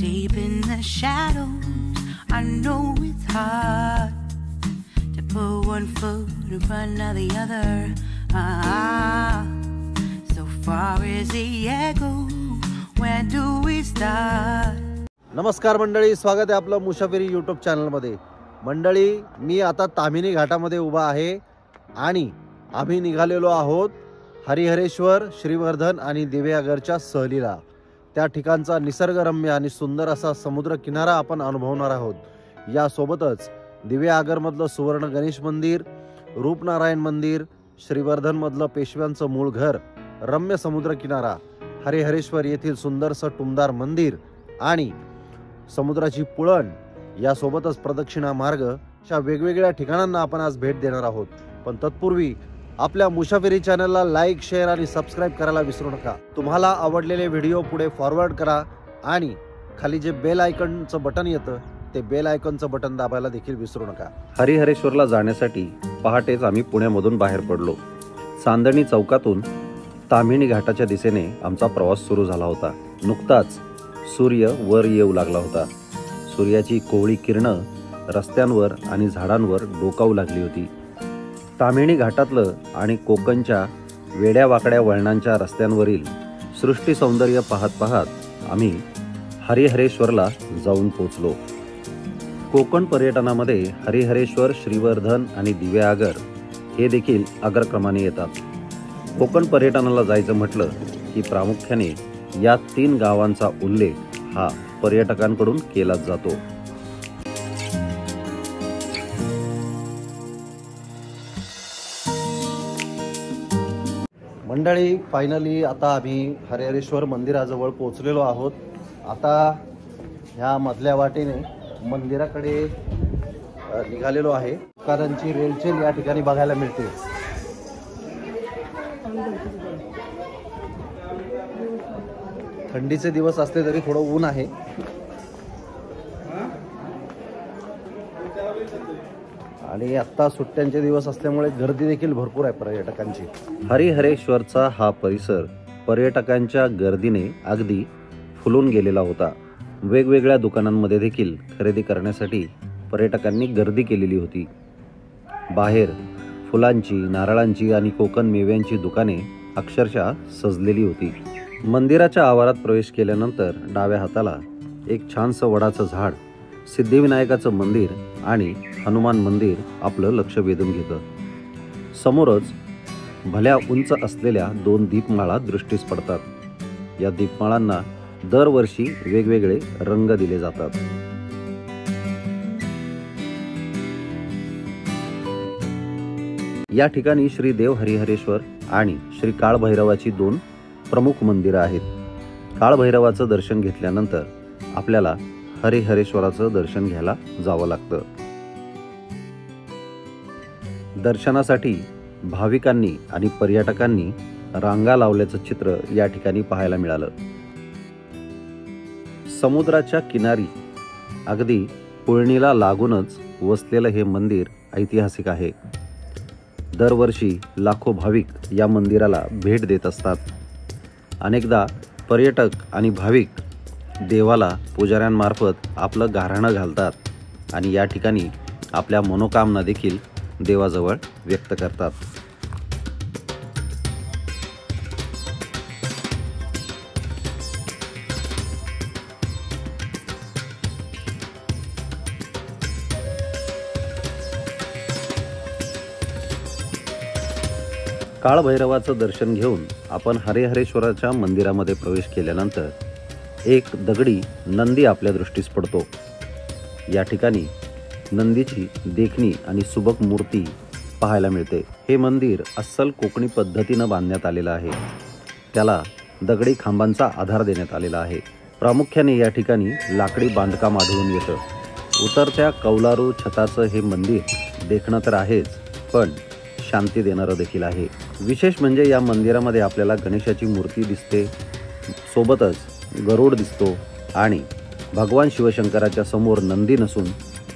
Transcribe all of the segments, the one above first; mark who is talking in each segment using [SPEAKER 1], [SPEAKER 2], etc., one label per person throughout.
[SPEAKER 1] deep in the shadows. I know it's hard to put one foot in front of the other. So far as the echo, where do we start?
[SPEAKER 2] नमस्कार मंडळी, स्वागत आहे आपलं मुसाफिरी YouTube चॅनलमध्ये. मंडळी, मी आता ताम्हिणी घाटामध्ये उभा आहे आणि आम्ही निघालेलो आहोत हरिहरेश्वर, श्रीवर्धन आणि दिवेआगरच्या सहलीला. त्या ठिकाणचा निसर्गरम्य आणि सुंदर असा समुद्र किनारा आपण अनुभवणार आहोत. यासोबतच दिवेआगरमधलं सुवर्ण गणेश मंदिर, रूपनारायण मंदिर, श्रीवर्धनमधलं पेशव्यांचं मूळ घर, रम्य समुद्र किनारा, हरिहरेश्वर येथील सुंदरसं टुमदार मंदिर आणि समुद्राची पुळण, यासोबतच प्रदक्षिणा मार्ग, अशा वेगवेगळ्या ठिकाणांना आपण आज भेट देणार आहोत. पण तत्पूर्वी आपल्या मुसाफिरी चॅनलला लाईक, शेअर आणि सबस्क्राईब करायला विसरू नका. तुम्हाला आवडलेले व्हिडिओ पुढे फॉरवर्ड करा आणि खाली जे बेल आयकॉनचं बटन येतं ते बेल आयकॉनचं बटन दाबायला देखील विसरू नका. हरिहरेश्वरला जाण्यासाठी पहाटेच आम्ही पुण्यामधून बाहेर पडलो. चांदणी चौकातून ताम्हिणी घाटाच्या दिशेने आमचा प्रवास सुरू झाला होता. नुकताच सूर्य वर येऊ लागला होता. सूर्याची कोवळी किरणं रस्त्यांवर आणि झाडांवर डोकावू लागली होती. ताम्हिणी घाटातलं आणि कोकणच्या वेड्यावाकड्या वळणांच्या रस्त्यांवरील सृष्टी सौंदर्य पाहत पाहत आम्ही हरिहरेश्वरला जाऊन पोचलो. कोकण पर्यटनामध्ये हरिहरेश्वर, श्रीवर्धन आणि दिवेआगर हे देखील अग्रक्रमाने येतात. कोकण पर्यटनाला जायचं म्हटलं की प्रामुख्याने या 3 गावांचा उल्लेख हा पर्यटकांकडून केलाच जातो. मंडळी, फायनली आता आम्ही हरिहरेश्वर मंदिराजवळ पोहोचलेलो आहोत. आता ह्या मधल्या वाटेने मंदिराकडे निघालेलो आहे. दुकानांची रेलचेल या ठिकाणी बघायला मिळते. थंडीचे दिवस असले तरी थोडं ऊन आहे. आणि आता सुट्ट्यांचे दिवस असल्यामुळे गर्दी देखील भरपूर आहे पर्यटकांची. हरिहरेश्वरचा हा परिसर पर्यटकांच्या गर्दीने अगदी फुलून गेलेला होता. वेगवेगळ्या दुकानांमध्ये देखील खरेदी करण्यासाठी पर्यटकांनी गर्दी केलेली होती. बाहेर फुलांची, नारळांची आणि कोकण मेव्यांची दुकाने अक्षरशः सजलेली होती. मंदिराच्या आवारात प्रवेश केल्यानंतर डाव्या हाताला एक छानसं वडाचं झाड, सिद्धिविनायकाचं मंदिर आणि हनुमान मंदिर आपलं लक्ष वेधून घेतं. समोरच भल्या उंच असलेल्या 2 दीपमाळा दृष्टीस पडतात. या दीपमाळांना दरवर्षी वेगवेगळे रंग दिले जातात. या ठिकाणी श्री देव हरिहरेश्वर आणि श्री काळभैरवाची 2 प्रमुख मंदिरं आहेत. काळभैरवाचं दर्शन घेतल्यानंतर आपल्याला हरिहरेश्वराचं दर्शन घ्यायला जावं लागतं. दर्शनासाठी भाविकांनी आणि पर्यटकांनी रांगा लावल्याचं चित्र या ठिकाणी पाहायला मिळालं. समुद्राच्या किनारी अगदी पुळणीला लागूनच वसलेलं हे मंदिर ऐतिहासिक आहे. दरवर्षी लाखो भाविक या मंदिराला भेट देत असतात. अनेकदा पर्यटक आणि भाविक देवाला पुजाऱ्यांमार्फत आपलं गाऱ्हाणं घालतात आणि या ठिकाणी आपल्या मनोकामना देखील देवाजवळ व्यक्त करतात. काळभैरवाचं दर्शन घेऊन आपण हरिहरेश्वराच्या मंदिरामध्ये प्रवेश केल्यानंतर एक दगडी नंदी आपल्या दृष्टीस पडतो. या ठिकाणी नंदीची देखणी आणि सुबक मूर्ती पाहायला मिळते. हे मंदिर अस्सल कोकणी पद्धतीनं बांधण्यात आलेलं आहे. त्याला दगडी खांबांचा आधार देण्यात आलेला आहे. प्रामुख्याने या ठिकाणी लाकडी बांधकाम आढळून येतं. उतरत्या कौलारू छताचं हे मंदिर देखणं तर आहेच, पण शांती देणारं देखील आहे. विशेष म्हणजे या मंदिरामध्ये आपल्याला गणेशाची मूर्ती दिसते, सोबतच गरुड दिसतो आणि भगवान शिवशंकराच्या समोर नंदी नसून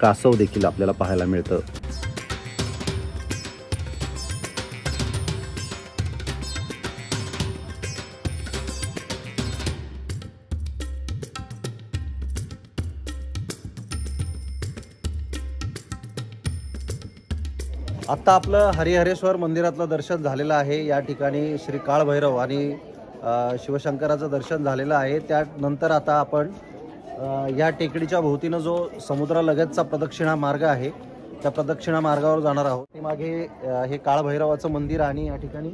[SPEAKER 2] कासव देखील आपल्याला पाहायला मिळतं. आत्ता आपलं हरिहरेश्वर मंदिरातलं दर्शन झालेलं आहे। या ठिकाणी श्री काळभैरव आणि शिवशंकराचं दर्शन झालेलं आहे। त्यानंतर आता आपण या टेकडीच्या भोवतीनं जो समुद्रालगतचा प्रदक्षिणा मार्ग आहे त्या प्रदक्षिणा मार्गावर जाणार आहोत। मागे हे काळभैरवाचं मंदिर आणि या ठिकाणी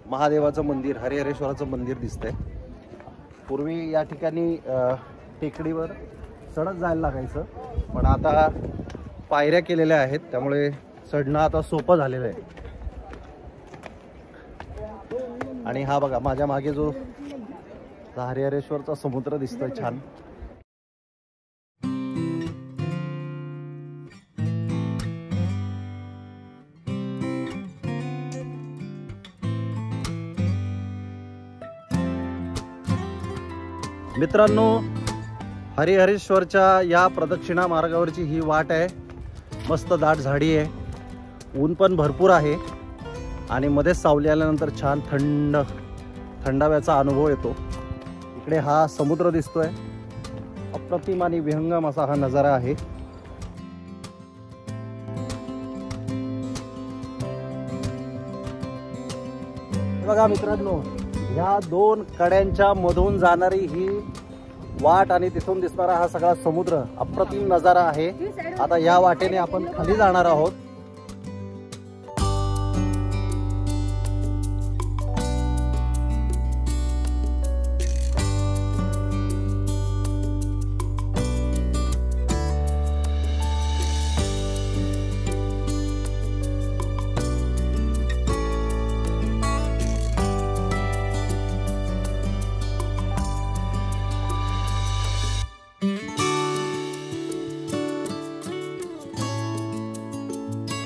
[SPEAKER 2] महादेवाचं मंदिर हरिहरेश्वराचं मंदिर दिसतंय। पूर्वी या ठिकाणी टेकडीवर चढत जायला लागायचं, पण आता पायऱ्या केलेल्या आहेत त्यामुळे चढणं आता सोपं झालेलं आहे। आणि हा बघा माझ्या मागे जो हरिहरेश्वरचा समुद्र दिसतोय छान। मित्रांनो, हरिहरेश्वरच्या या प्रदक्षिणा मार्गावरची ही वाट आहे। मस्त दाट झाडी आहे, ऊन पण भरपूर आहे आणि मध्येच सावली आल्यानंतर छान थंडाव्याचा अनुभव येतो। इकडे हा समुद्र दिसतोय, अप्रतिम आणि विहंगम असा हा नजारा आहे। बघा मित्रांनो, या दोन कड्यांच्या मधून जाणारी ही वाट आणि तिथून दिसणारा हा सगळा समुद्र अप्रतिम नजारा आहे। आता या वाटेने आपण खाली जाणार आहोत।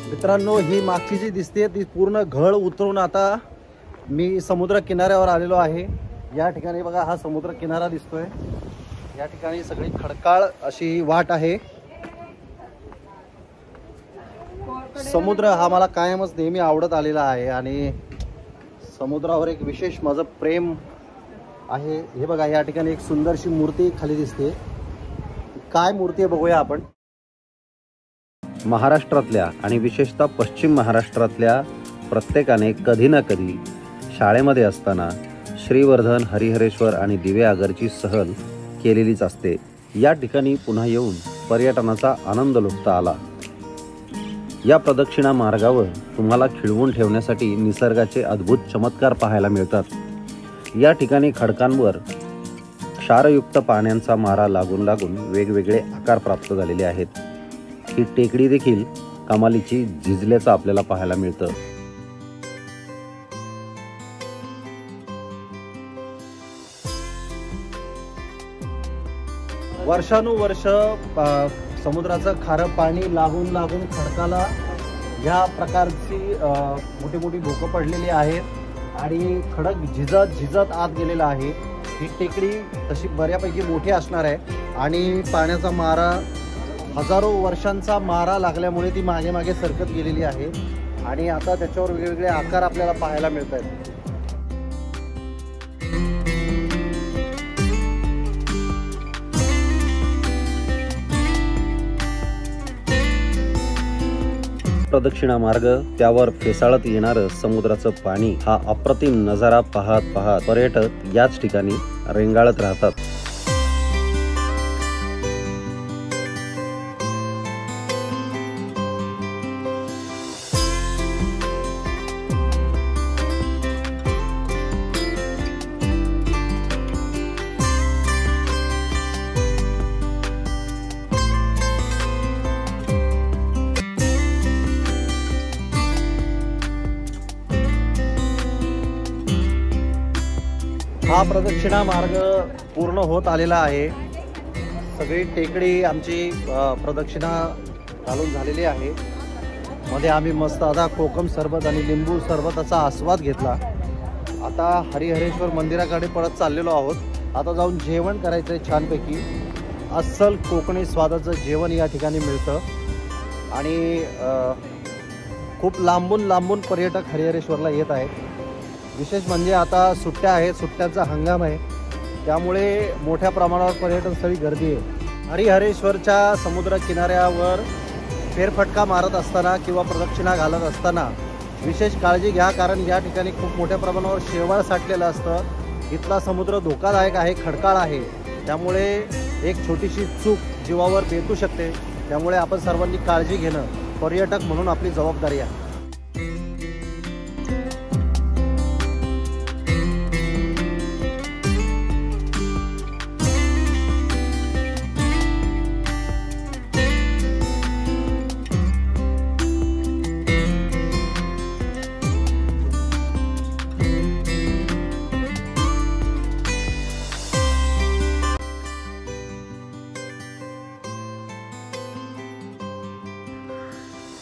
[SPEAKER 2] मित्रांनो, ही मागची जी दिसते ती पूर्ण घळ उतरून आता मी समुद्र किनाऱ्यावर आलेलो आहे। या ठिकाणी बघा हा समुद्र किनारा दिसतोय। या ठिकाणी सगळी खडकाळ अशी वाट आहे। समुद्र हा मला कायमच नेहमी आवडत आलेला आहे आणि समुद्रावर एक विशेष माझं प्रेम आहे। हे बघा या ठिकाणी एक सुंदरशी मूर्ती खाली दिसते। काय मूर्ती आहे बघूया आपण। महाराष्ट्रातल्या आणि विशेषतः पश्चिम महाराष्ट्रातल्या प्रत्येकाने कधी ना कधी शाळेमध्ये असताना श्रीवर्धन, हरिहरेश्वर आणि दिवेआगरची सहल केलेलीच असते। या ठिकाणी पुन्हा येऊन पर्यटनाचा आनंद लुटता आला। या प्रदक्षिणा मार्गावर तुम्हाला खिळवून ठेवण्यासाठी निसर्गाचे अद्भुत चमत्कार पाहायला मिळतात। या ठिकाणी खडकांवर क्षारयुक्त पाण्याचा मारा लागून लागून वेगवेगळे आकार प्राप्त झालेले आहेत। ही टेकडी देखील कमालीची झिजल्याचं आपल्याला पाहायला मिळतं। वर्षानुवर्ष समुद्राचं खारं पाणी लागून लागून खडकाला ह्या प्रकारची मोठी मोठी भोकं पडलेली आहेत आणि खडक झिजत आत गेलेला आहे। ही टेकडी तशी बऱ्यापैकी मोठी असणार आहे आणि पाण्याचा मारा हजारो वर्षांचा मारा लागल्यामुळे ती मागे मागे सरकत गेलेली आहे आणि आता त्याच्यावर वेगवेगळे आकार आपल्याला पाहायला मिळत आहेत। प्रदक्षिणा मार्ग, त्यावर फेसाळत येणारं समुद्राचं पाणी, हा अप्रतिम नजारा पाहत पाहत पर्यटक याच ठिकाणी रेंगाळत राहतात। हा प्रदक्षिणा मार्ग पूर्ण होत आलेला आहे। सगळी टेकडी आमची प्रदक्षिणा घालून झालेली आहे। मध्ये आम्ही मस्त आता कोकम सरबत आणि लिंबू सरबताचा आस्वाद घेतला। आता हरिहरेश्वर मंदिराकडे परत चाललेलो आहोत। आता जाऊन जेवण करायचं आहे छानपैकी। अस्सल कोकणी स्वादाचं जेवण या ठिकाणी मिळतं आणि खूप लांबून लांबून पर्यटक हरिहरेश्वरला येत आहेत। विशेष म्हणजे आता सुट्ट्या आहेत, सुट्ट्याचा हंगाम आहे, त्यामुळे मोठ्या प्रमाणावर पर्यटन स्थळी गर्दी आहे। हरिहरेश्वरच्या समुद्र किनाऱ्यावर फेरफटका मारत असताना किंवा प्रदक्षिणा घालत असताना विशेष काळजी घ्या, कारण या ठिकाणी खूप मोठ्या प्रमाणावर शेवाळ साठलेलं असतं। इथला समुद्र धोकादायक आहे, खडकाळ आहे, त्यामुळे एक छोटीशी चूक जीवावर बेतू शकते। त्यामुळे आपण सर्वांनी काळजी घेणं पर्यटक म्हणून आपली जबाबदारी आहे।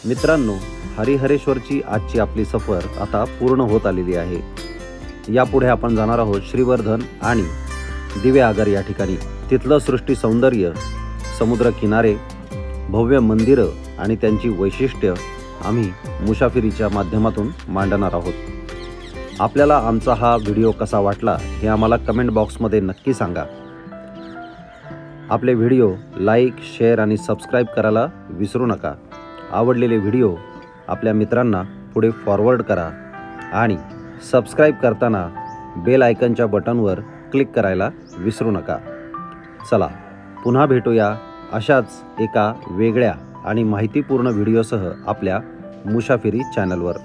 [SPEAKER 2] मित्रांनो, हरिहरेश्वरची आजची आपली सफर आता पूर्ण होत आलेली आहे। यापुढे आपण जाणार आहोत श्रीवर्धन आणि दिवेआगर या ठिकाणी। तिथलं सृष्टी सौंदर्य, समुद्र किनारे, भव्य मंदिरं आणि त्यांची वैशिष्ट्य आम्ही मुसाफिरीच्या माध्यमातून मांडणार आहोत। आपल्याला आमचा हा व्हिडिओ कसा वाटला हे आम्हाला कमेंट बॉक्समध्ये नक्की सांगा। आपले व्हिडिओ लाईक, शेअर आणि सबस्क्राईब करायला विसरू नका। आवडलेले व्हिडिओ आपल्या मित्रांना पुढे फॉरवर्ड करा आणि सबस्क्राईब करताना बेल आयकनच्या बटनवर क्लिक करायला विसरू नका। चला पुन्हा भेटूया अशाच एका वेगळ्या आणि माहितीपूर्ण व्हिडिओसह आपल्या मुसाफिरी चॅनलवर।